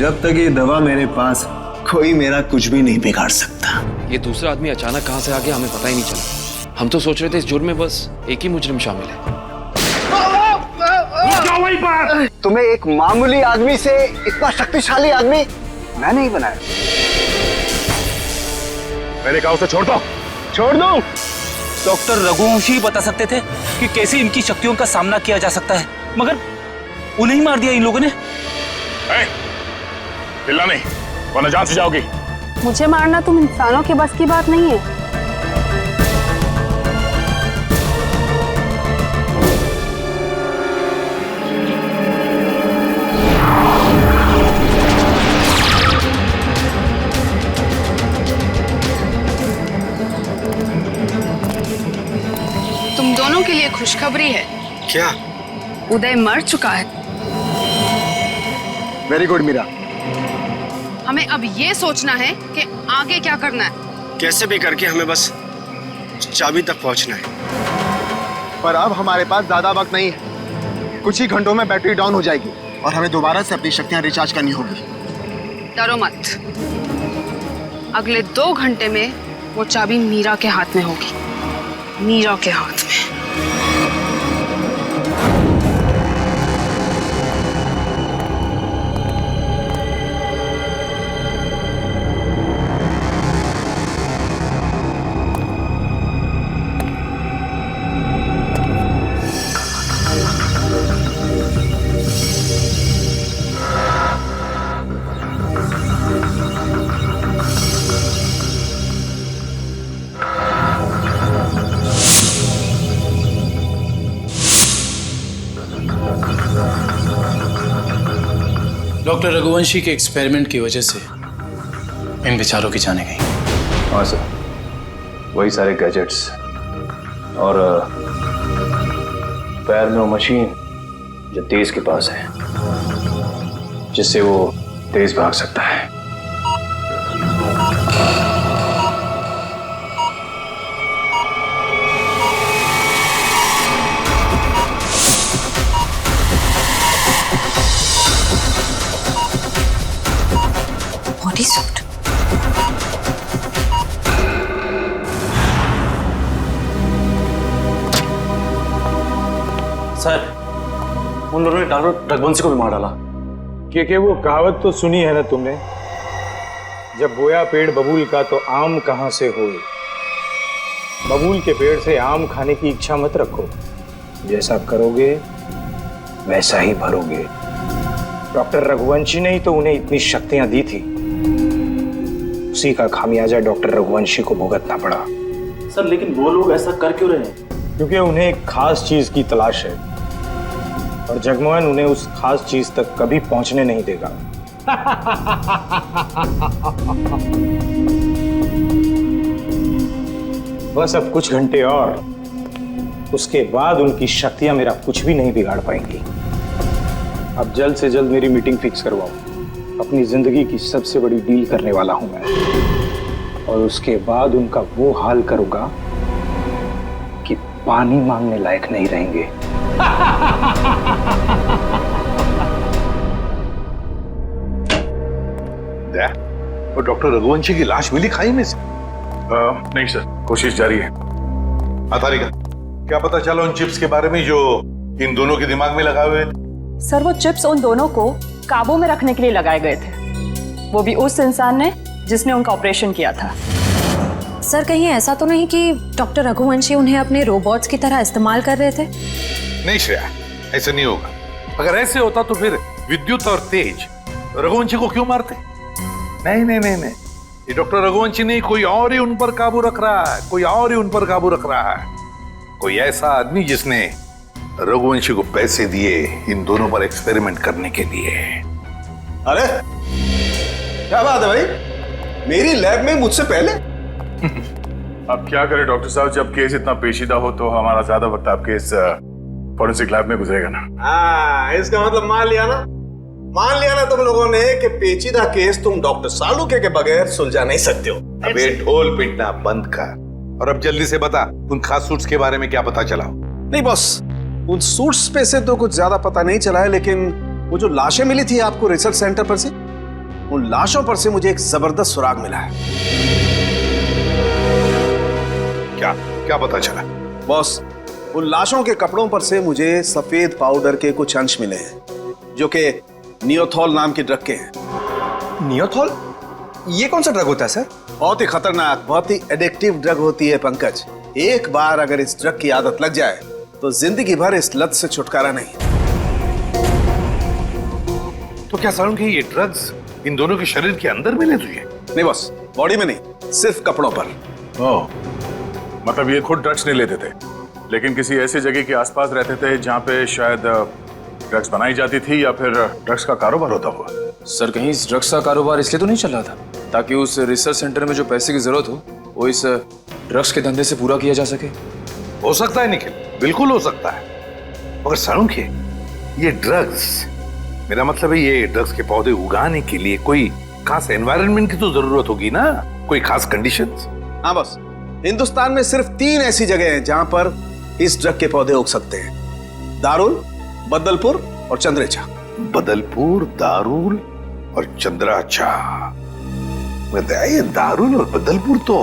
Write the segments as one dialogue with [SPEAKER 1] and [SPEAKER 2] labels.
[SPEAKER 1] जब तक ये दवा मेरे पास, कोई मेरा कुछ भी नहीं बिगाड़ सकता।
[SPEAKER 2] ये दूसरा आदमी अचानक कहाँ से आ गया हमें पता ही नहीं चला। हम तो सोच रहे थे इस जुर्म में बस एक ही मुजरिम शामिल है।
[SPEAKER 3] तुम्हें एक मामूली आदमी से इतना शक्तिशाली आदमी मैं नहीं बनाया।
[SPEAKER 4] मैंने कहा उसे छोड़ दो।
[SPEAKER 3] छोड़ दो।
[SPEAKER 5] डॉक्टर रघुवंशी बता सकते थे कि कैसे इनकी शक्तियों का सामना किया जा सकता है, मगर उन्हें ही मार दिया इन लोगों ने।
[SPEAKER 4] चिल्ला नहीं वरना जान से जाओगी।
[SPEAKER 6] मुझे मारना तुम इंसानों के बस की बात नहीं है। तुम दोनों के लिए खुशखबरी है।
[SPEAKER 3] क्या?
[SPEAKER 6] उदय मर चुका है।
[SPEAKER 3] Very good Meera.
[SPEAKER 6] हमें अब ये सोचना है कि आगे क्या करना है।
[SPEAKER 3] कैसे भी करके हमें बस चाबी तक पहुंचना है। पर अब हमारे पास ज्यादा वक्त नहीं है। कुछ ही घंटों में बैटरी डाउन हो जाएगी और हमें दोबारा से अपनी शक्तियां रिचार्ज करनी होगी।
[SPEAKER 6] डरो मत, अगले 2 घंटे में वो चाबी मीरा के हाथ में होगी। मीरा के हाथ में।
[SPEAKER 7] डॉक्टर रघुवंशी के एक्सपेरिमेंट की वजह से इन बेचारों की जाने गई।
[SPEAKER 1] हाँ सर, वही सारे गैजेट्स और पैर में वो मशीन जो तेज के पास है, जिससे वो तेज भाग सकता है।
[SPEAKER 8] Body suit.
[SPEAKER 5] सर, उन लोगों ने डॉक्टर रघुवंशी को भी मार डाला।
[SPEAKER 9] कि वो कहावत तो सुनी है ना तुमने, जब बोया पेड़ बबूल का तो आम कहां से होए। बबूल के पेड़ से आम खाने की इच्छा मत रखो, जैसा करोगे वैसा ही भरोगे। डॉक्टर रघुवंशी ने ही तो उन्हें इतनी शक्तियां दी थी, उसी का खामियाजा डॉक्टर रघुवंशी को भुगतना पड़ा।
[SPEAKER 5] सर, लेकिन वो लोग ऐसा कर क्यों रहे हैं?
[SPEAKER 9] क्योंकि उन्हें एक खास चीज की तलाश है और जगमोहन उन्हें उस खास चीज तक कभी पहुंचने नहीं देगा। बस अब कुछ घंटे और, उसके बाद उनकी शक्तियां मेरा कुछ भी नहीं बिगाड़ पाएंगी। अब जल्द से जल्द मेरी मीटिंग फिक्स करवाओ। अपनी जिंदगी की सबसे बड़ी डील करने वाला हूं मैं, और उसके बाद उनका वो हाल करूंगा कि पानी मांगने लायक नहीं रहेंगे।
[SPEAKER 4] वो डॉक्टर रघुवंशी की लाश मिली खाई में से? नहीं सर, कोशिश जारी है। अतारिका, क्या पता चला उन चिप्स के बारे में जो इन दोनों के दिमाग में लगाए हुए थे?
[SPEAKER 10] सर, वो चिप्स उन दोनों को काबू में रखने के लिए लगाए गए थे, वो भी उस इंसान ने जिसने उनका ऑपरेशन किया था।
[SPEAKER 8] सर, कहीं ऐसा तो नहीं कि डॉक्टर रघुवंशी उन्हें अपने रोबोट्स की तरह इस्तेमाल कर रहे थे?
[SPEAKER 4] नहीं श्रेया, ऐसा नहीं होगा। अगर ऐसे होता तो फिर विद्युत और तेज रघुवंशी को क्यों मारते? नहीं नहीं नहीं नहीं, ये डॉक्टर रघुवंशी नहीं, कोई और ही उन पर काबू रख रहा है, कोई और ही उन पर काबू रख रहा है। कोई ऐसा आदमी जिसने रघुवंशी को पैसे दिए इन दोनों पर एक्सपेरिमेंट करने के लिए।
[SPEAKER 1] अरे क्या बात है भाई, मेरी लैब में मुझसे पहले।
[SPEAKER 4] अब क्या करें डॉक्टर साहब, जब केस इतना पेचीदा हो तो हमारा ज्यादा वक्त आपके इस फॉरेंसिक लैब में गुजरेगा ना।
[SPEAKER 1] हाँ, इसका मतलब मान लिया ना तुम लोगों ने कि पेचीदा केस तुम डॉक्टर सालुके के बगैर सुलझा नहीं सकते हो।
[SPEAKER 4] अबे ढोल पिटना बंद कर और अब जल्दी से बता, उन खास सूट्स के बारे में क्या पता चला?
[SPEAKER 1] नहीं बॉस, उन सूट्स पे से तो कुछ ज्यादा पता नहीं चला है, लेकिन वो जो लाशें मिली थी आपको रिसर्च सेंटर पर से, उन लाशों पर से मुझे एक जबरदस्त सुराग मिला है।
[SPEAKER 4] क्या क्या पता चला?
[SPEAKER 1] बॉस, उन लाशों के कपड़ों पर से मुझे सफेद पाउडर के कुछ अंश मिले हैं जो कि नियोथॉल नाम के ड्रग के हैं।
[SPEAKER 11] नियोथॉल? ये कौन सा ड्रग होता है सर?
[SPEAKER 1] बहुत ही खतरनाक, बहुत ही एडिक्टिव ड्रग होती है पंकज। एक बार अगर इस ड्रग की आदत लग जाए तो जिंदगी भर इस लत से छुटकारा नहीं।
[SPEAKER 4] तो क्या सारुण के ये ड्रग्स इन दोनों के शरीर के अंदर मिले तुझे?
[SPEAKER 1] नहीं बॉस, बॉडी में नहीं, सिर्फ कपड़ों पर।
[SPEAKER 12] ओह, मतलब ये खुद ड्रग्स नहीं लेते थे, लेकिन किसी ऐसी जगह के आसपास रहते थे जहाँ पे शायद ड्रग्स बनाई जाती थी या फिर ड्रग्स का कारोबार होता हुआ।
[SPEAKER 2] सर कहीं इस ड्रग्स का कारोबार इसलिए तो नहीं चल रहा था ताकि उस रिसर्च सेंटर में जो पैसे की जरूरत हो वो इस ड्रग्स के धंधे से पूरा किया जा सके?
[SPEAKER 4] हो सकता है निखिल, बिल्कुल हो सकता है। मगर सारुण के ये ड्रग्स, मेरा मतलब है ये ड्रग्स के पौधे उगाने के लिए कोई खास एनवायरनमेंट की तो जरूरत होगी ना, कोई खास कंडीशंस?
[SPEAKER 1] हाँ बॉस, हिंदुस्तान में सिर्फ 3 ऐसी जगह हैं जहां पर इस ड्रग के पौधे उग सकते हैं। दारुल, बदलपुर और चंद्रेचा।
[SPEAKER 4] बदलपुर, दारुल और चंद्राचा। ये दारुल और बदलपुर तो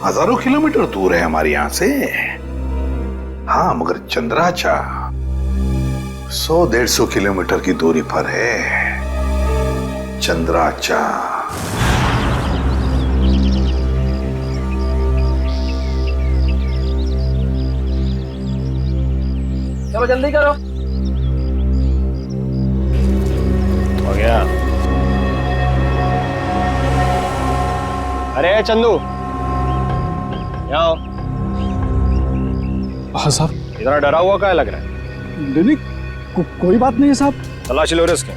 [SPEAKER 4] हजारों किलोमीटर दूर है हमारे यहाँ से। हाँ, मगर चंद्राचा 100-150 किलोमीटर की दूरी पर है। चंद्राचा
[SPEAKER 11] चलो जल्दी करो।
[SPEAKER 9] हो गया। अरे चंदू, आओ।
[SPEAKER 7] हाँ साहब।
[SPEAKER 9] इतना डरा हुआ क्या लग रहा है?
[SPEAKER 13] नहीं, कोई बात नहीं है साहब।
[SPEAKER 9] तलाशी लो इसके।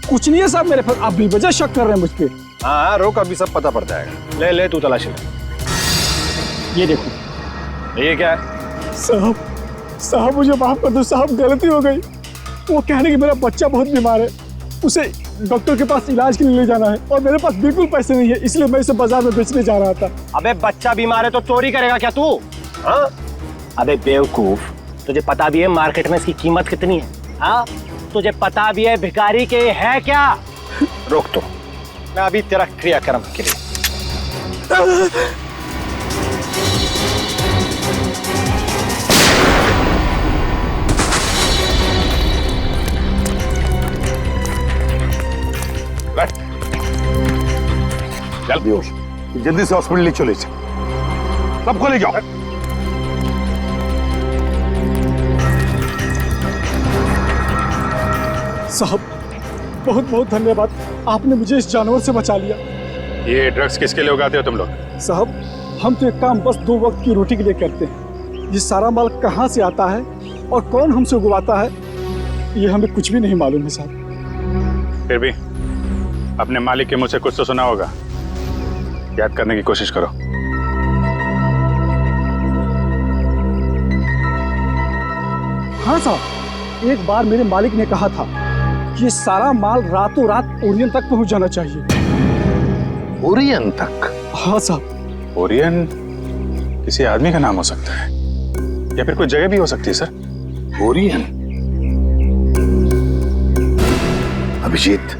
[SPEAKER 13] कुछ नहीं है साहब मेरे पास, आप बेवजह शक कर रहे हैं मुझ पे।
[SPEAKER 9] हाँ, रोक, अभी सब पता पड़ जाएगा। ले ले तू तलाशी ले।
[SPEAKER 13] ये देखो।
[SPEAKER 9] ये क्या है?
[SPEAKER 13] साहब मुझे माफ कर दो साहब, गलती हो गई। वो कहने कि मेरा बच्चा बहुत बीमार है, उसे डॉक्टर के पास इलाज के लिए ले जाना है और मेरे पास बिल्कुल पैसे नहीं है, इसलिए मैं इसे बाजार में बेचने जा रहा था।
[SPEAKER 9] अबे बच्चा बीमार है तो चोरी करेगा क्या तू? हाँ?
[SPEAKER 14] अबे बेवकूफ, तुझे पता भी है मार्केट में इसकी कीमत कितनी है? हाँ, तुझे पता भी है भिखारी के है क्या?
[SPEAKER 9] रोक तो, मैं अभी तेरा क्रियाक्रम के लिए।
[SPEAKER 4] चल बेहोश, जल्दी से हॉस्पिटल ले चले, सबको ले जाओ।
[SPEAKER 13] साहब बहुत बहुत धन्यवाद, आपने मुझे इस जानवर से बचा लिया।
[SPEAKER 12] ये ड्रग्स किसके लिए उगाते हो तुम लोग?
[SPEAKER 13] साहब हम तो एक काम बस 2 वक्त की रोटी के लिए करते हैं। ये सारा माल कहाँ से आता है और कौन हमसे उगवाता है ये हमें कुछ भी नहीं मालूम है साहब।
[SPEAKER 12] फिर भी अपने मालिक के मुंह से कुछ तो सुना होगा, याद करने की कोशिश करो।
[SPEAKER 13] हाँ साहब, एक बार मेरे मालिक ने कहा था कि ये सारा माल रातों रात ओरियन तक पहुंच जाना चाहिए।
[SPEAKER 4] ओरियन तक?
[SPEAKER 13] हाँ साहब।
[SPEAKER 12] ओरियन किसी आदमी का नाम हो सकता है या फिर कोई जगह भी हो सकती है सर।
[SPEAKER 4] ओरियन? अभिजीत,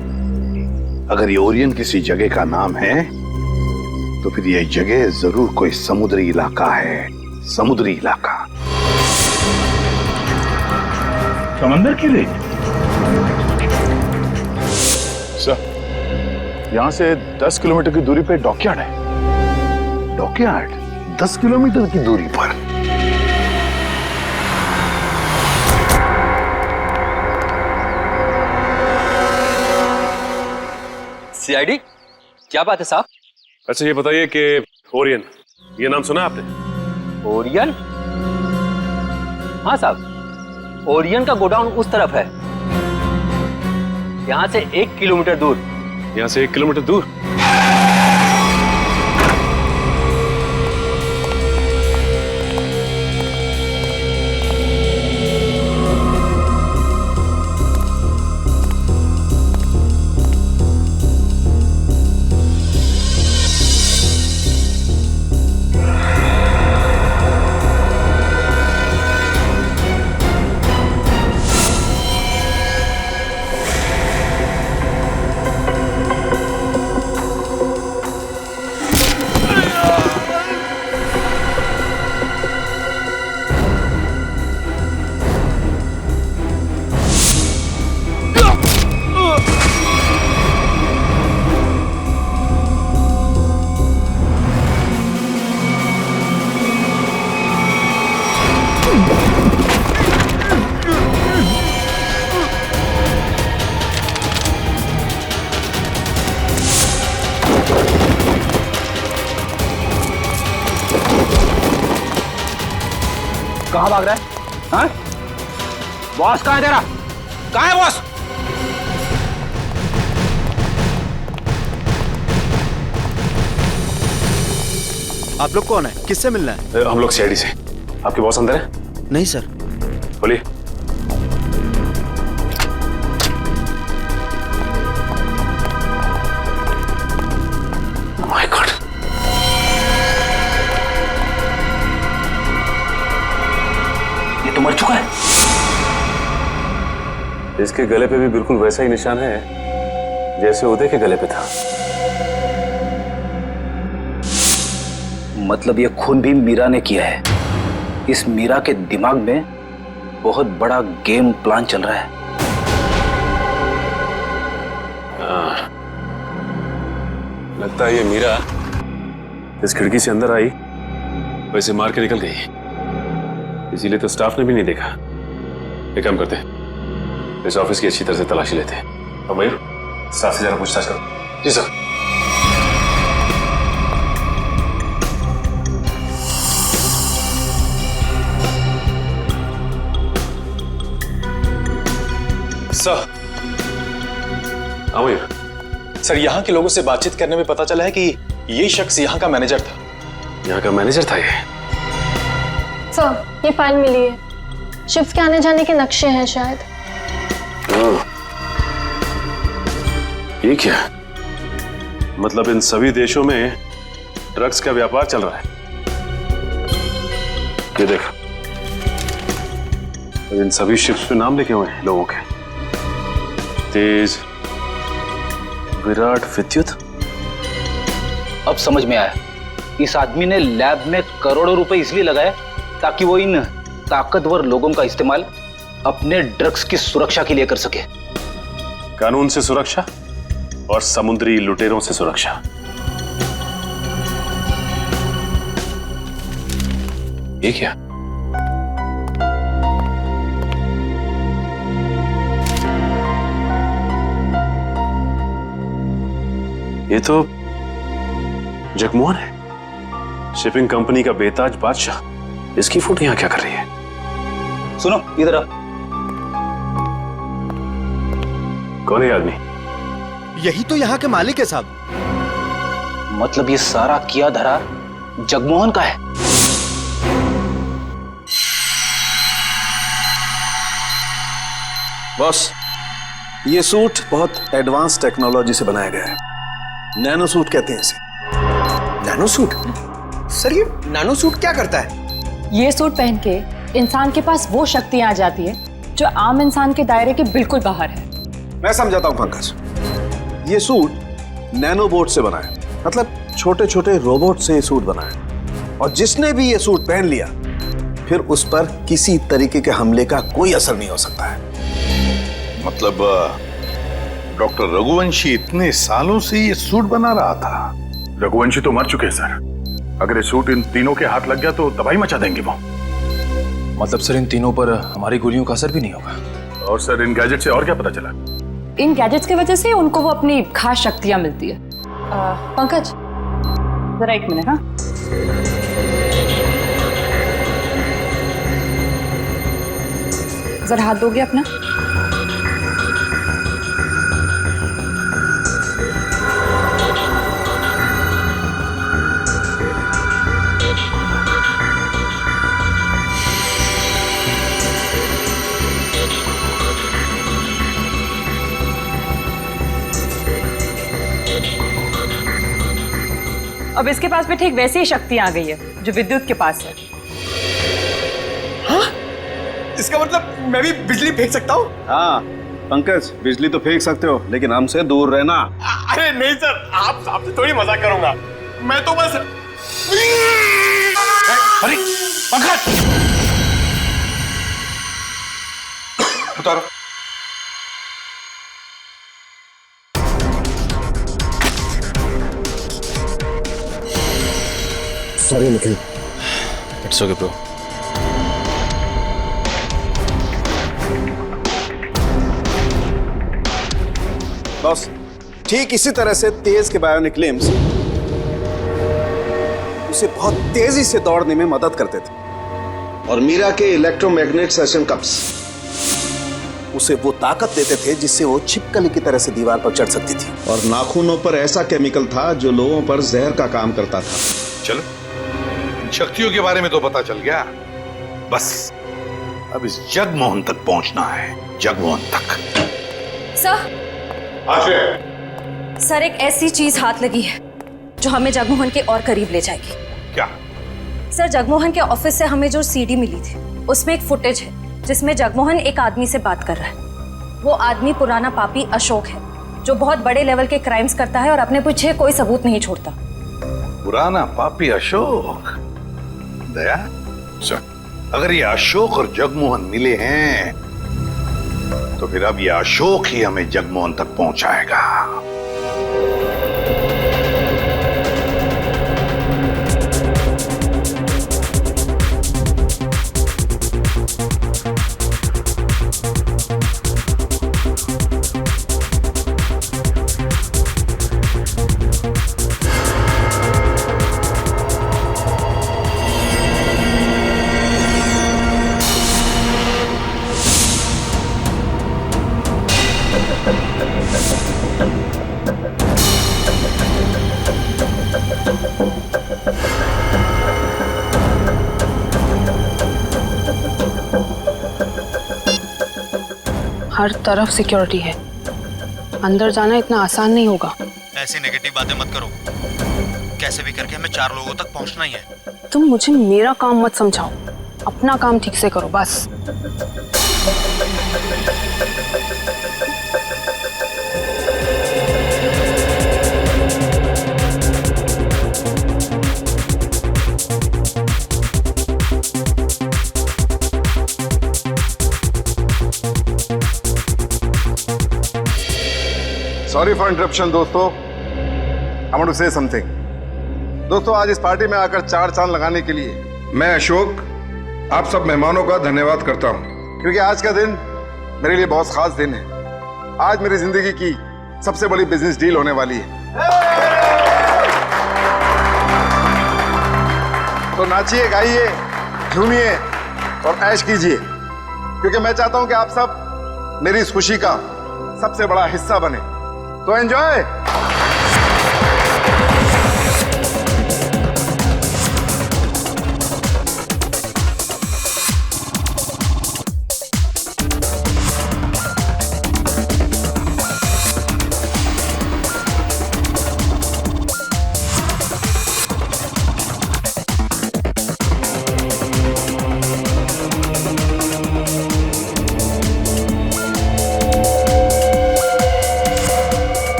[SPEAKER 4] अगर ये ओरियन किसी जगह का नाम है तो फिर यह जगह जरूर कोई समुद्री इलाका है। समुद्री इलाका। समंदर के लिए?
[SPEAKER 12] सर, यहां से 10 किलोमीटर की दूरी पे डॉकयार्ड है।
[SPEAKER 4] डॉकयार्ड 10 किलोमीटर की दूरी पर?
[SPEAKER 11] सीआईडी, क्या बात है साहब?
[SPEAKER 15] अच्छा ये बताइए कि ओरियन, ये नाम सुना आपने?
[SPEAKER 11] ओरियन? हाँ साहब, ओरियन का गोडाउन उस तरफ है, यहाँ से 1 किलोमीटर दूर।
[SPEAKER 15] यहाँ से 1 किलोमीटर दूर?
[SPEAKER 14] कहाँ भाग रहा है? हाँ? बॉस कहाँ है तेरा? कहाँ है बॉस?
[SPEAKER 3] आप लोग कौन है? किससे मिलना है?
[SPEAKER 15] हम लोग सीआईडी से। आपके बॉस अंदर है?
[SPEAKER 3] नहीं सर।
[SPEAKER 15] बोलिए। माय गॉड,
[SPEAKER 5] ये तो मर चुका है।
[SPEAKER 15] इसके गले पे भी बिल्कुल वैसा ही निशान है जैसे उदय के गले पे था।
[SPEAKER 5] मतलब ये खून भी मीरा ने किया है। इस मीरा के दिमाग में बहुत बड़ा गेम प्लान चल रहा है।
[SPEAKER 15] लगता है ये मीरा इस खिड़की से अंदर आई, वैसे मार के निकल गई, इसीलिए तो स्टाफ ने भी नहीं देखा। एक काम करते हैं, इस ऑफिस की अच्छी तरह से तलाशी लेते हैं। और मयूर, स्टाफ से जरा पूछताछ करो। जी सर।
[SPEAKER 7] सर,
[SPEAKER 15] मयूर।
[SPEAKER 7] सर, यहाँ के लोगों से बातचीत करने में पता चला है कि ये शख्स यहाँ का मैनेजर था।
[SPEAKER 15] यहाँ का मैनेजर था ये?
[SPEAKER 16] सर, ये फाइल मिली है। शिफ्ट के आने जाने के नक्शे हैं शायद।
[SPEAKER 15] ये क्या? मतलब इन सभी देशों में ड्रग्स का व्यापार चल रहा है। ये देखो, इन सभी शिप्स पे नाम लिखे हुए हैं लोगों के। तेज, विराट, विद्युत।
[SPEAKER 5] अब समझ में आया, इस आदमी ने लैब में करोड़ों रुपए इसलिए लगाए ताकि वो इन ताकतवर लोगों का इस्तेमाल अपने ड्रग्स की सुरक्षा के लिए कर सके।
[SPEAKER 15] कानून से सुरक्षा और समुद्री लुटेरों से सुरक्षा। ये क्या? ये तो जगमोहन है, शिपिंग कंपनी का बेताज बादशाह। इसकी फोटो यहां क्या कर रही है?
[SPEAKER 5] सुनो, इधर आ।
[SPEAKER 15] कौन है आदमी?
[SPEAKER 3] यही तो यहाँ के मालिक है साहब।
[SPEAKER 5] मतलब ये सारा किया धरा जगमोहन का है।
[SPEAKER 1] बॉस, ये सूट बहुत एडवांस टेक्नोलॉजी से बनाया गया है। नैनो सूट कहते हैं इसे।
[SPEAKER 3] Nano suit? सर, ये नैनो सूट क्या करता है?
[SPEAKER 10] ये सूट पहन के इंसान के पास वो शक्तियां आ जाती है जो आम इंसान के दायरे के बिल्कुल बाहर है।
[SPEAKER 1] मैं समझाता हूं पंकज। ये सूट नैनो बोट से बना है, मतलब छोटे छोटे रोबोट से ये सूट बना है। और जिसने भी ये सूट पहन लिया, फिर उस पर किसी तरीके के हमले का कोई असर नहीं हो सकता है।
[SPEAKER 4] मतलब डॉक्टर रघुवंशी इतने सालों से ये सूट बना रहा था?
[SPEAKER 12] रघुवंशी तो मर चुके हैं सर। अगर ये सूट इन तीनों के हाथ लग गया तो तबाही मचा देंगे वो।
[SPEAKER 2] मतलब सर, इन तीनों पर हमारी गोलियों का असर भी नहीं होगा।
[SPEAKER 12] और सर, इन गैजेट से और क्या पता चला?
[SPEAKER 10] इन गैजेट्स की वजह से उनको वो अपनी खास शक्तियां मिलती है। पंकज, जरा एक मिनट। हाँ, जरा हाथ दोगे अपना? अब इसके पास भी ठीक वैसी ही शक्ति आ गई है जो विद्युत के पास है।
[SPEAKER 3] हाँ? इसका मतलब मैं भी बिजली फेंक सकता हूँ?
[SPEAKER 1] हाँ पंकज, बिजली तो फेंक सकते हो, लेकिन हमसे दूर रहना।
[SPEAKER 3] अरे नहीं सर, आपसे थोड़ी मजाक करूंगा। मैं तो बस।
[SPEAKER 4] अरे पंकज, उतारो।
[SPEAKER 13] Sorry Nikhil.
[SPEAKER 2] It's okay bro.
[SPEAKER 1] Boss, ठीक इसी तरह से तेज के बायोनिक लिम्स उसे बहुत तेजी से दौड़ने में मदद करते थे। और मीरा के इलेक्ट्रोमैग्नेट सेशन कप्स उसे वो ताकत देते थे जिससे वो छिपकली की तरह से दीवार पर चढ़ सकती थी। और नाखूनों पर ऐसा केमिकल था जो लोगों पर जहर का काम करता था।
[SPEAKER 4] चलो, इन शक्तियों के बारे में तो पता चल गया, बस अब इस जगमोहन तक पहुंचना है, जगमोहन तक।
[SPEAKER 8] सर एक ऐसी चीज हाथ लगी है जो हमें जगमोहन के और करीब ले जाएगी।
[SPEAKER 4] क्या?
[SPEAKER 8] सर जगमोहन के ऑफिस से हमें जो सीडी मिली थी उसमें एक फुटेज है जिसमें जगमोहन एक आदमी से बात कर रहा है। वो आदमी पुराना पापी अशोक है जो बहुत बड़े लेवल के क्राइम्स करता है और अपने पीछे कोई सबूत नहीं छोड़ता।
[SPEAKER 4] पुराना पापी अशोक? दया, अगर ये अशोक और जगमोहन मिले हैं तो फिर अब ये अशोक ही हमें जगमोहन तक पहुंचाएगा।
[SPEAKER 6] हर तरफ सिक्योरिटी है, अंदर जाना इतना आसान नहीं होगा।
[SPEAKER 3] ऐसी नेगेटिव बातें मत करो, कैसे भी करके हमें 4 लोगों तक पहुंचना ही है।
[SPEAKER 6] तुम मुझे मेरा काम मत समझाओ, अपना काम ठीक से करो बस।
[SPEAKER 17] सॉरी फॉर इंटरप्शन दोस्तों, I want to say something. दोस्तों, आज इस पार्टी में आकर 4 चांद लगाने के लिए मैं अशोक आप सब मेहमानों का धन्यवाद करता हूं, क्योंकि आज का दिन मेरे लिए बहुत खास दिन है। आज मेरी जिंदगी की सबसे बड़ी बिजनेस डील होने वाली है। तो नाचिए, गाइए, झूमिए और ऐश कीजिए, क्योंकि मैं चाहता हूं कि आप सब मेरी इस खुशी का सबसे बड़ा हिस्सा बने। तो एंजॉय।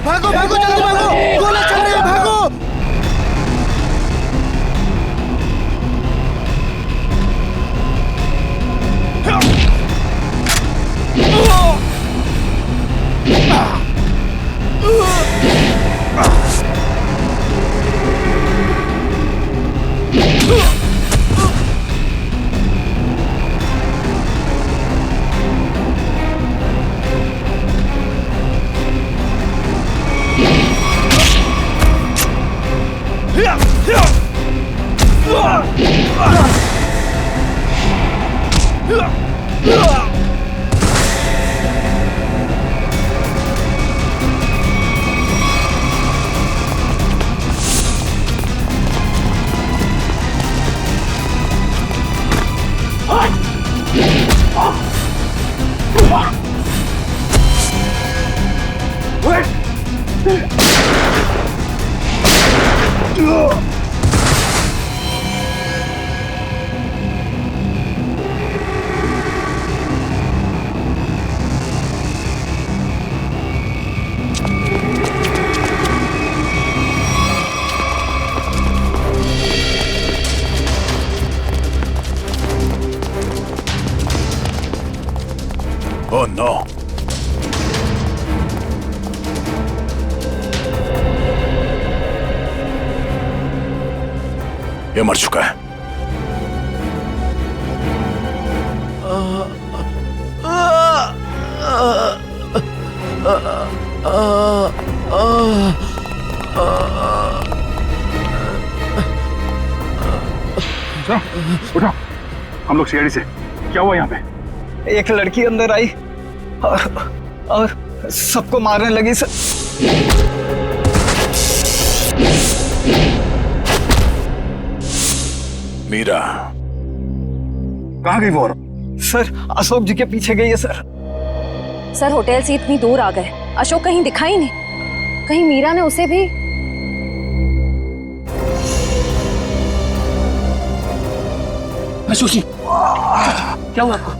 [SPEAKER 3] भागो भागो, जल्दी भागो, गोला चल रही है, भागो।
[SPEAKER 12] Oh no! ये मर चुका है।
[SPEAKER 13] उठो, हम लोग सीआईडी से। क्या हुआ यहाँ पे?
[SPEAKER 18] एक लड़की अंदर आई और सबको मारने लगी सर।
[SPEAKER 12] मीरा
[SPEAKER 13] कहाँ गई वो?
[SPEAKER 18] सर अशोक जी के पीछे गई है सर।
[SPEAKER 8] सर होटल से इतनी दूर आ गए, अशोक कहीं दिखाई नहीं। कहीं मीरा ने उसे भी?
[SPEAKER 18] अशोक जी क्या हुआ आपको?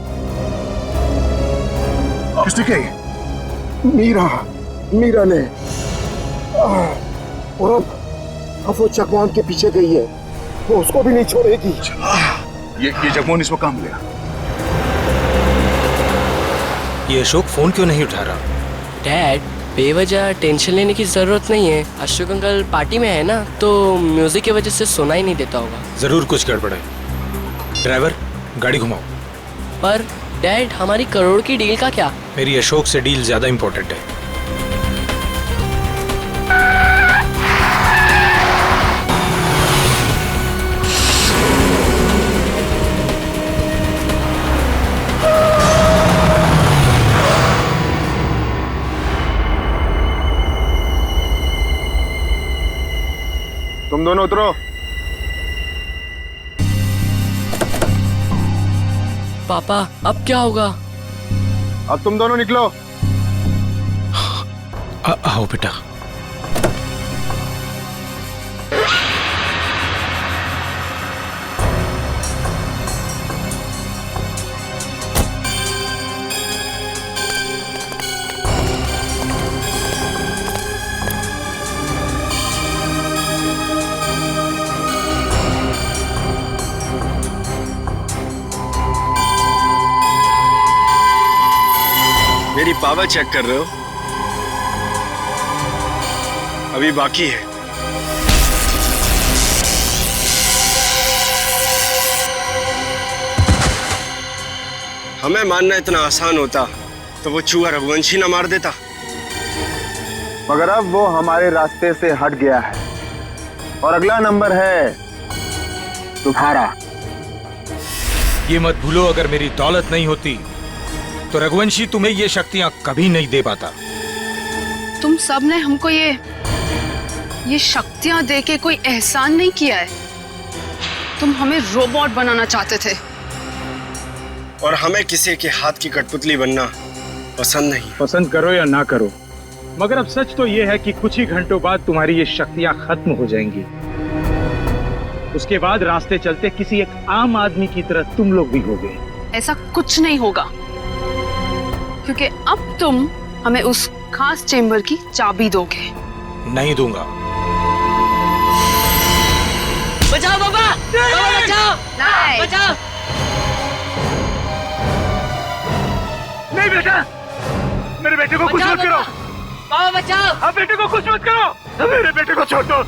[SPEAKER 13] किसने कही?
[SPEAKER 3] मीरा ने। और अब वो चकवान के पीछे गई है, वो उसको भी नहीं छोड़ेगी।
[SPEAKER 13] ये जगमोहन इसको कहाँ मिलेगा?
[SPEAKER 14] ये अशोक फोन क्यों नहीं उठा रहा?
[SPEAKER 19] डैड, बेवजह टेंशन लेने की जरूरत नहीं है। अशोक अंकल पार्टी में है ना, तो म्यूजिक की वजह से सुनाई नहीं देता होगा।
[SPEAKER 14] जरूर कुछ गड़बड़ है। ड्राइवर, गाड़ी घुमाओ।
[SPEAKER 19] पर डैड, हमारी करोड़ की डील का क्या?
[SPEAKER 14] मेरी अशोक से डील ज्यादा इंपॉर्टेंट है।
[SPEAKER 3] तुम दोनों उतरो।
[SPEAKER 19] पापा, अब क्या होगा?
[SPEAKER 3] अब तुम दोनों निकलो।
[SPEAKER 14] आओ बेटा।
[SPEAKER 3] मेरी पावर चेक कर रहे हो? अभी बाकी है। हमें मानना इतना आसान होता तो वो चूहा रघुवंशी ना मार देता। मगर अब वो हमारे रास्ते से हट गया है और अगला नंबर है तुम्हारा।
[SPEAKER 14] ये मत भूलो, अगर मेरी दौलत नहीं होती तो रघुवंशी तुम्हें ये शक्तियां कभी नहीं दे पाता।
[SPEAKER 6] तुम सब ने हमको ये शक्तियां दे के कोई एहसान नहीं किया है। तुम हमें रोबोट बनाना चाहते थे
[SPEAKER 3] और हमें किसी के हाथ की कठपुतली बनना पसंद नहीं।
[SPEAKER 9] पसंद करो या ना करो, मगर अब सच तो ये है कि कुछ ही घंटों बाद तुम्हारी ये शक्तियां खत्म हो जाएंगी। उसके बाद रास्ते चलते किसी एक आम आदमी की तरह तुम लोग भी होगे।
[SPEAKER 6] ऐसा कुछ नहीं होगा, क्योंकि अब तुम हमें उस खास चेंबर की चाबी दोगे।
[SPEAKER 14] नहीं दूंगा।
[SPEAKER 19] बचाओ पापा! पापा बचाओ!
[SPEAKER 6] नहीं।
[SPEAKER 19] बचाओ!
[SPEAKER 13] नहीं बेटा, मेरे बेटे को कुछ मत करो।
[SPEAKER 19] पापा बचाओ!
[SPEAKER 13] अब बेटे को कुछ मत करो, मेरे बेटे को छोड़ दो।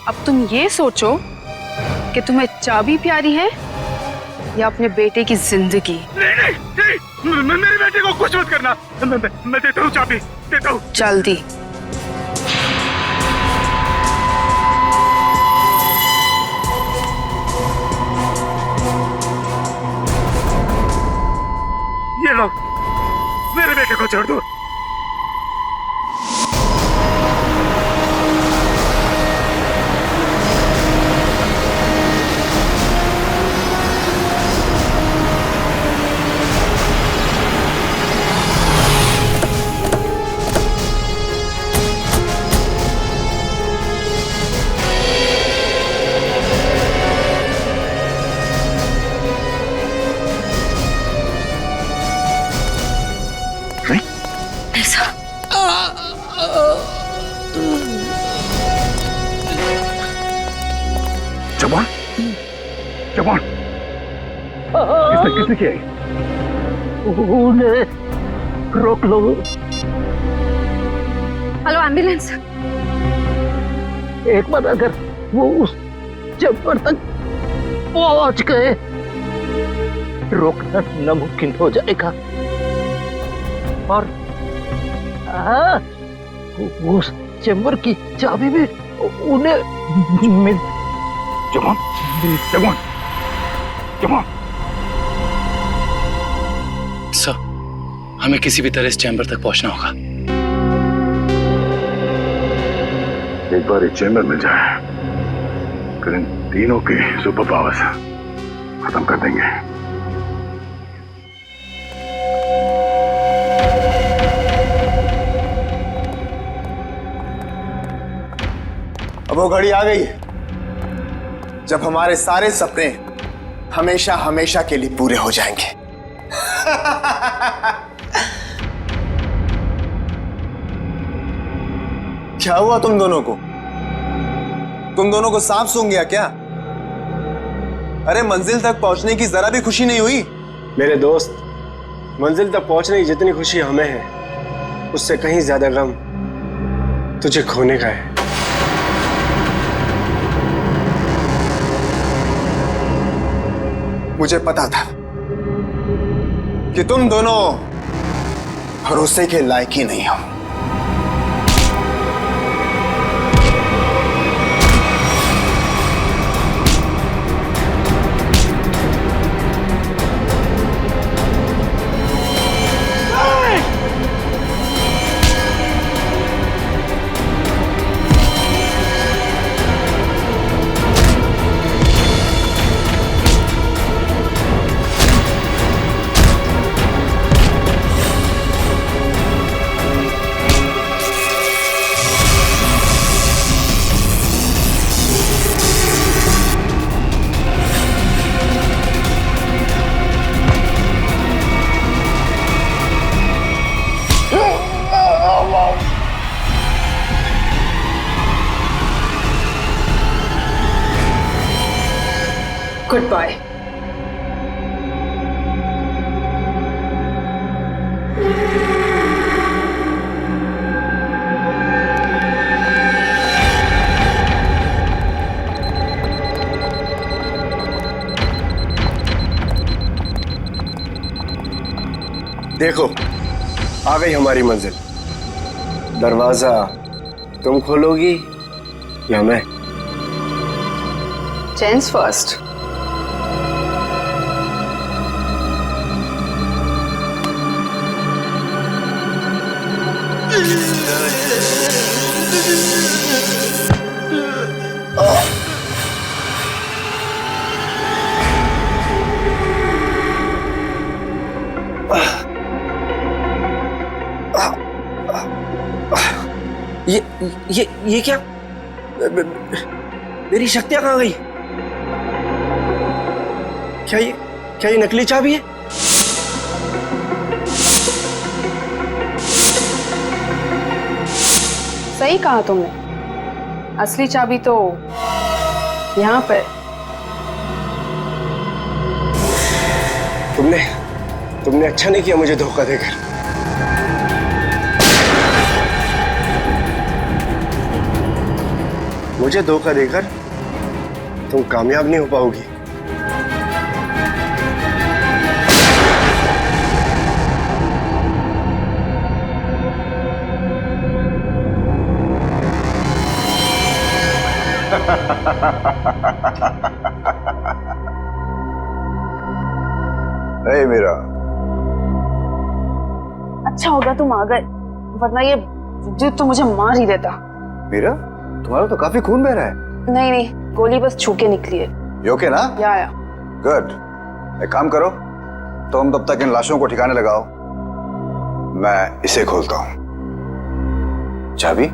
[SPEAKER 6] अब तुम ये सोचो कि तुम्हें चाबी प्यारी है या अपने बेटे की जिंदगी।
[SPEAKER 13] नहीं नहीं नहीं, मेरे बेटे को कुछ मत करना। मैं देता हूँ चाबी, देता हूँ।
[SPEAKER 6] जल्दी।
[SPEAKER 13] ये लो, मेरे बेटे को छोड़ दो।
[SPEAKER 4] जबान जबान किसने किया?
[SPEAKER 14] उन्हें रोक लो।
[SPEAKER 8] Hello ambulance.
[SPEAKER 14] एक बार अगर वो उस चैम्बर तक पहुंच गए, रोकना नामुमकिन हो जाएगा। और हाँ, उस चैम्बर की चाबी भी उन्हें मिल।
[SPEAKER 4] जवान जवान जवान
[SPEAKER 7] सर, हमें किसी भी तरह इस चैम्बर तक पहुंचना होगा।
[SPEAKER 4] एक बार ये चैम्बर मिल जाए, फिर इन तीनों की सुपर पावर्स खत्म कर देंगे।
[SPEAKER 3] अब वो घड़ी आ गई है जब हमारे सारे सपने हमेशा हमेशा के लिए पूरे हो जाएंगे। क्या हुआ तुम दोनों को? तुम दोनों को सांप सूंघ गया क्या? अरे मंजिल तक पहुंचने की जरा भी खुशी नहीं हुई?
[SPEAKER 20] मेरे दोस्त, मंजिल तक पहुंचने की जितनी खुशी हमें है, उससे कहीं ज्यादा गम तुझे खोने का है।
[SPEAKER 3] मुझे पता था कि तुम दोनों भरोसे के लायक ही नहीं हो।
[SPEAKER 6] Goodbye.
[SPEAKER 20] देखो, आ गई हमारी मंजिल। दरवाजा तुम खोलोगी या मैं?
[SPEAKER 6] Gents first.
[SPEAKER 20] ये क्या? मेरी शक्तियां कहाँ गई? क्या ये नकली चाबी है?
[SPEAKER 6] सही कहा तुमने, असली चाबी तो यहाँ पर।
[SPEAKER 20] तुमने अच्छा नहीं किया मुझे धोखा देकर। मुझे धोखा देकर तुम कामयाब नहीं हो पाओगी।
[SPEAKER 17] नहीं मीरा,
[SPEAKER 6] अच्छा होगा तुम आ गए, वरना ये विद्युत तो मुझे मार ही देता।
[SPEAKER 17] मीरा, तुम्हारा तो काफी खून बह रहा है।
[SPEAKER 6] नहीं नहीं, गोली बस छू के निकली है।
[SPEAKER 17] You okay ना?
[SPEAKER 6] या।
[SPEAKER 17] गुड। एक काम करो, तुम तब तक इन लाशों को ठिकाने लगाओ, मैं इसे खोलता हूं। चाबी?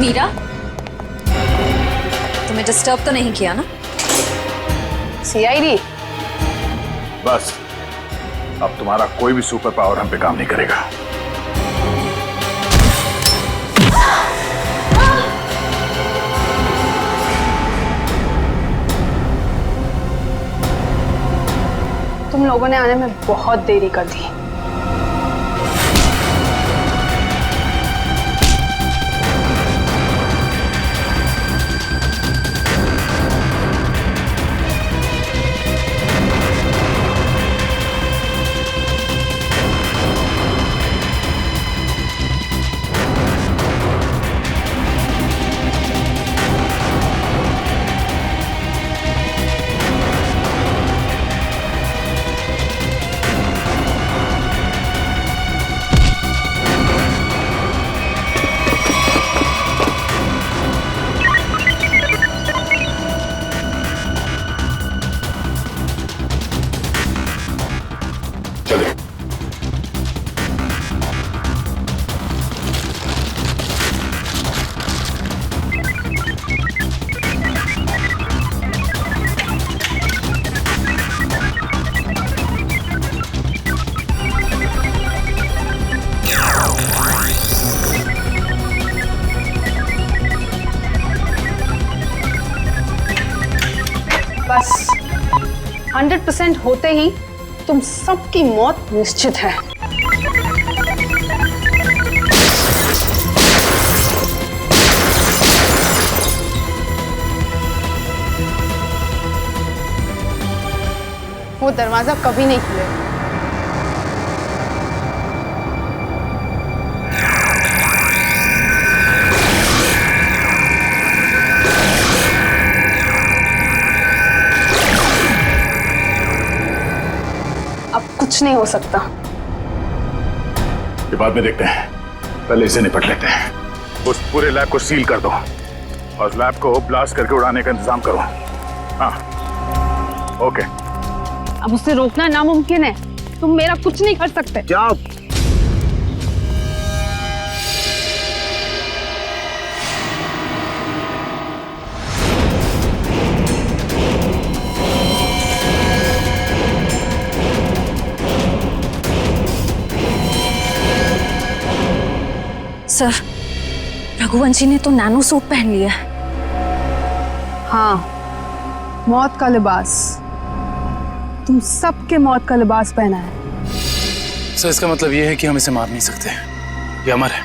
[SPEAKER 8] मीरा, तुम्हें डिस्टर्ब तो नहीं किया ना?
[SPEAKER 6] सीआईडी,
[SPEAKER 12] बस अब तुम्हारा कोई भी सुपर पावर हम पे काम नहीं करेगा।
[SPEAKER 6] तुम लोगों ने आने में बहुत देरी कर दी। बस 100% होते ही तुम सबकी मौत निश्चित है। वो दरवाजा कभी नहीं खुलेगा। अब कुछ नहीं हो सकता।
[SPEAKER 12] ये बाद में देखते हैं, पहले इसे निपट लेते हैं। उस पूरे लैब को सील कर दो और लैब को ब्लास्ट करके उड़ाने का इंतजाम करो। हाँ, ओके।
[SPEAKER 6] अब उसे रोकना नामुमकिन है। तुम मेरा कुछ नहीं कर सकते।
[SPEAKER 3] जाओ।
[SPEAKER 8] सर, रघुवंशी ने तो नैनो सूट पहन लिया है।
[SPEAKER 6] हाँ, मौत का लिबास। तुम सबके मौत का लिबास पहना है।
[SPEAKER 7] सर, इसका मतलब ये है कि हम इसे मार नहीं सकते। ये अमर है।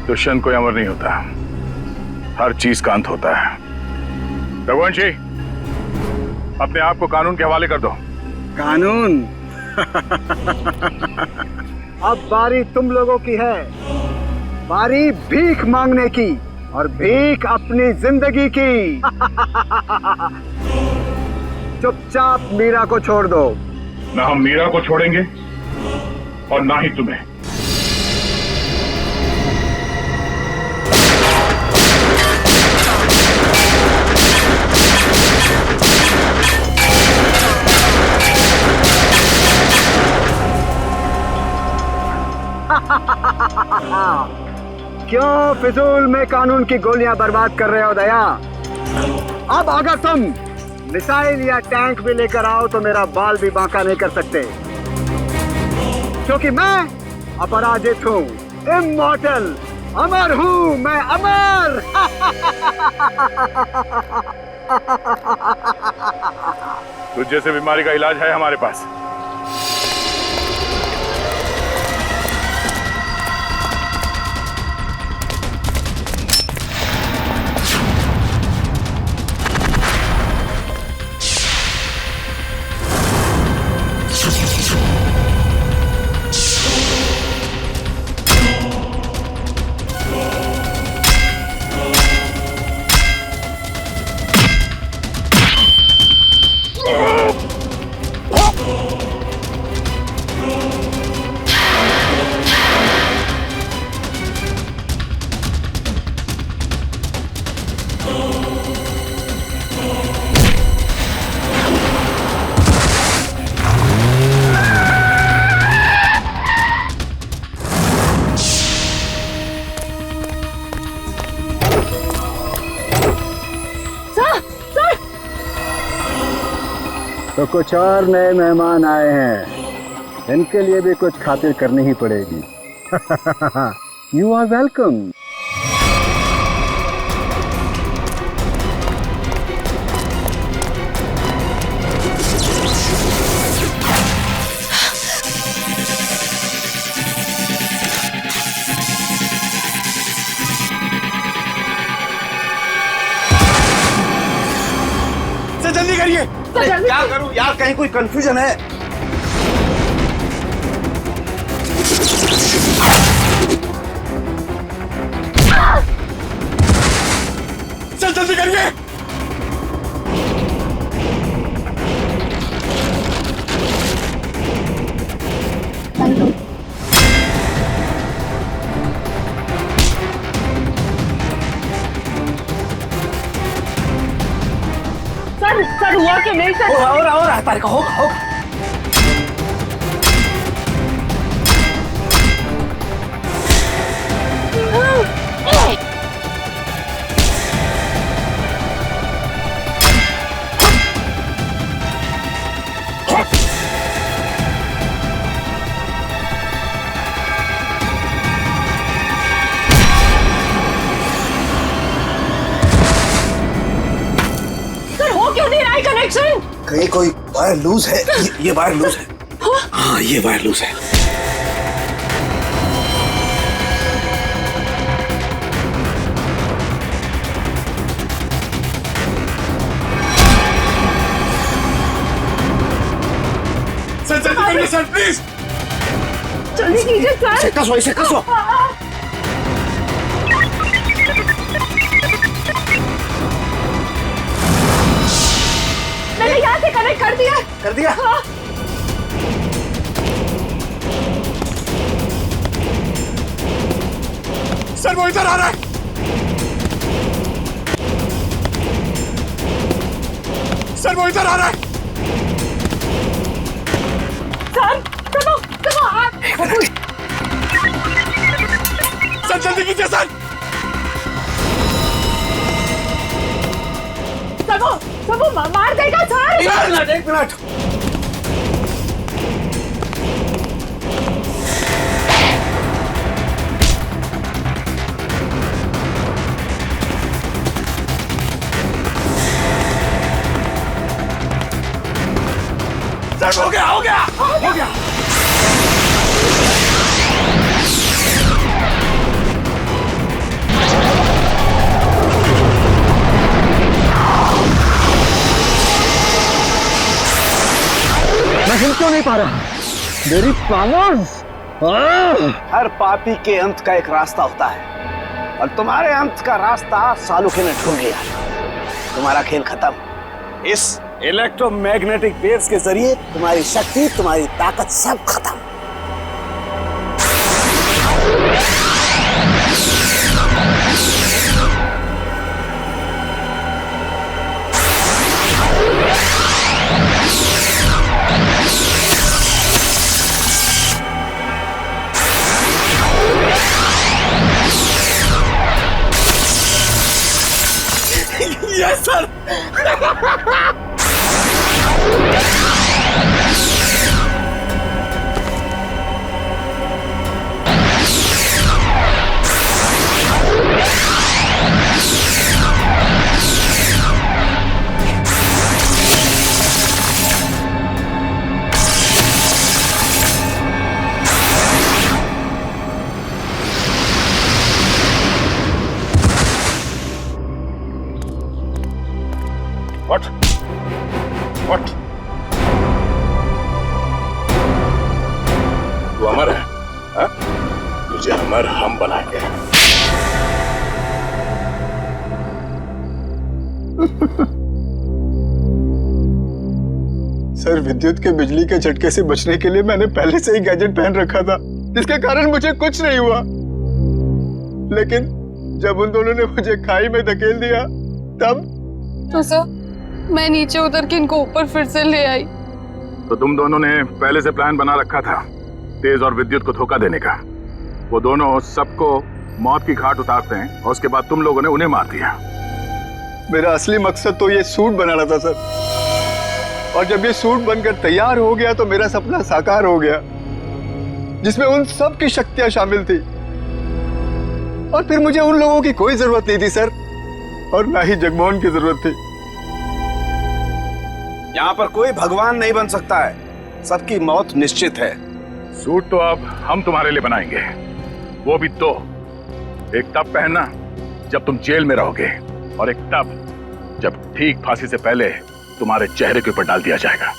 [SPEAKER 12] दुष्यंत कोई अमर नहीं होता, हर चीज का अंत होता है। रघुवंशी, अपने आप को कानून के हवाले कर दो।
[SPEAKER 3] कानून? अब बारी तुम लोगों की है। बारी भीख मांगने की, और भीख अपनी जिंदगी की। चुपचाप मीरा को छोड़ दो।
[SPEAKER 12] ना हम मीरा को छोड़ेंगे और ना ही तुम्हें।
[SPEAKER 3] क्यों फिजूल में कानून की गोलियां बर्बाद कर रहे हो दया? अब अगर तुम मिसाइल या टैंक भी लेकर आओ तो मेरा बाल भी बांका नहीं कर सकते, क्योंकि मैं अपराजित हूँ, इमॉर्टल, अमर हूँ मैं, अमर।
[SPEAKER 12] तुझ जैसे बीमारी का इलाज है हमारे पास।
[SPEAKER 21] तो कुछ और नए मेहमान आए हैं, इनके लिए भी कुछ खातिर करनी ही पड़ेगी। You are welcome.
[SPEAKER 1] जल्दी करिए। क्या करूं यार, कहीं कोई कंफ्यूजन है? चल जल्दी करिए।
[SPEAKER 10] सर हुआ कि नहीं सर?
[SPEAKER 1] हो रहा तारिक, होगा।
[SPEAKER 10] कनेक्शन
[SPEAKER 1] कहीं कोई वायर लूज है। ये वायर लूज है। हाँ, ये वायर लूज है। सर जल्दी करिए सर, प्लीज
[SPEAKER 10] जल्दी कीजिए सर।
[SPEAKER 1] इसे कसो।
[SPEAKER 10] मैंने यहाँ से कनेक्ट कर दिया।
[SPEAKER 1] कर दिया?
[SPEAKER 10] हाँ।
[SPEAKER 1] सर वो इधर आ रहा है। सर वो इधर आ रहा है।
[SPEAKER 10] सर
[SPEAKER 1] सर जल्दी कीजिए सर।
[SPEAKER 10] वो मार देगा सर।
[SPEAKER 1] एक मिनट। सर हो गया।
[SPEAKER 21] मैं हिल क्यों नहीं पा रहा? मेरी पावर्स।
[SPEAKER 1] हर पापी के अंत का एक रास्ता होता है, और तुम्हारे अंत का रास्ता सालुखे ने ढूंढ लिया। तुम्हारा खेल खत्म। इस इलेक्ट्रोमैग्नेटिक वेव्स के जरिए तुम्हारी शक्ति, तुम्हारी ताकत सब खत्म। Yes sir.
[SPEAKER 12] What? तू अमर है, हाँ? तुझे अमर हम बनाएंगे।
[SPEAKER 13] सर, विद्युत के बिजली के झटके से बचने के लिए मैंने पहले से ही गैजेट पहन रखा था, जिसके कारण मुझे कुछ नहीं हुआ। लेकिन जब उन दोनों ने मुझे खाई में धकेल दिया, तब
[SPEAKER 6] तो सर मैं नीचे उतर के इनको ऊपर फिर से ले आई।
[SPEAKER 12] तो तुम दोनों ने पहले से प्लान बना रखा था तेज और विद्युत को धोखा देने का। वो दोनों सबको मौत की घाट उतारते हैं और उसके बाद तुम लोगों ने उन्हें मार दिया।
[SPEAKER 13] मेरा असली मकसद तो ये सूट बनाना था सर,
[SPEAKER 3] और जब ये सूट बनकर तैयार हो गया तो मेरा सपना साकार हो गया, जिसमें उन सब की शक्तियां शामिल थी। और फिर मुझे उन लोगों की कोई जरूरत नहीं थी सर, और ना ही जगमोहन की जरूरत थी।
[SPEAKER 1] यहाँ पर कोई भगवान नहीं बन सकता है, सबकी मौत निश्चित है।
[SPEAKER 12] सूट तो अब हम तुम्हारे लिए बनाएंगे, वो भी दो। एक तब पहनना जब तुम जेल में रहोगे, और एक तब जब ठीक फांसी से पहले तुम्हारे चेहरे के ऊपर डाल दिया जाएगा।